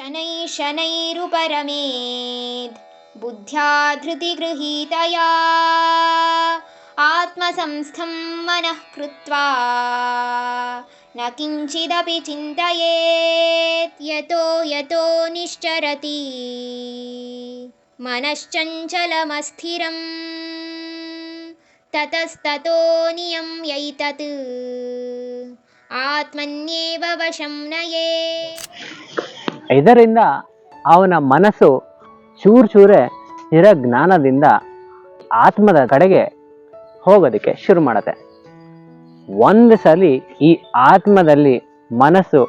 शनैरुपरमेद् बुद्ध्या धृतिगृहीतया आत्मसंस्थं मनः कृत्वा न किञ्चिदपि चिन्तयेत् यतो यतो निश्चरति मनश्चञ्चलमस्थिरं ततस्ततो नियम्यैतत् ಆತ್ಮನ್ಯೇವ ವಶಂ ನಯೇ. ಇದರಿಂದ ಅವನ ಮನಸ್ಸು ಚೂರೇ ಸ್ಥಿರ ಜ್ಞಾನದಿಂದ ಆತ್ಮದ ಕಡೆಗೆ ಹೋಗೋದಕ್ಕೆ ಶುರು ಮಾಡುತ್ತೆ. ಒಂದು ಸಲ ಈ ಆತ್ಮದಲ್ಲಿ ಮನಸ್ಸು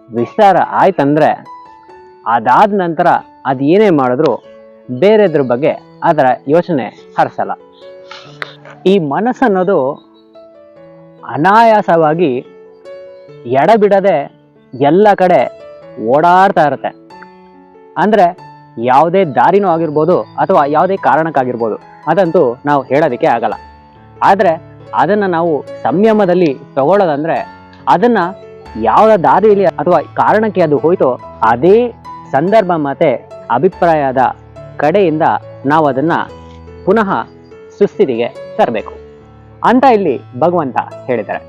ವಿಸ್ತಾರ ಆಯ್ತಂದ್ರೆ ಅದಾದ ನಂತರ ಅದೇನೇ ಮಾಡಿದ್ರು ಬೇರೆದ್ರ ಬಗ್ಗೆ ಅದರ ಯೋಚನೆ ಹರಿಸಲ್ಲ. ಈ ಮನಸ್ಸನ್ನೋದು ಅನಾಯಾಸವಾಗಿ ಎಡಬಿಡದೆ ಎಲ್ಲ ಕಡೆ ಓಡಾಡ್ತಾ ಇರುತ್ತೆ. ಅಂದರೆ ಯಾವುದೇ ದಾರಿನೂ ಆಗಿರ್ಬೋದು ಅಥವಾ ಯಾವುದೇ ಕಾರಣಕ್ಕಾಗಿರ್ಬೋದು, ಅದಂತೂ ನಾವು ಹೇಳೋದಕ್ಕೆ ಆಗಲ್ಲ. ಆದರೆ ಅದನ್ನು ನಾವು ಸಂಯಮದಲ್ಲಿ ತಗೊಳ್ಳೋದಂದ್ರೆ ಅದನ್ನು ಯಾವ ದಾರಿಯಲ್ಲಿ ಅಥವಾ ಕಾರಣಕ್ಕೆ ಅದು ಹೋಯ್ತೋ ಅದೇ ಸಂದರ್ಭ ಮತ್ತು ಅಭಿಪ್ರಾಯದ ಕಡೆಯಿಂದ ನಾವು ಅದನ್ನು ಪುನಃ ಸುಸ್ಥಿತಿಗೆ ತರಬೇಕು ಅಂತ ಇಲ್ಲಿ ಭಗವಂತ ಹೇಳಿದ್ದಾರೆ.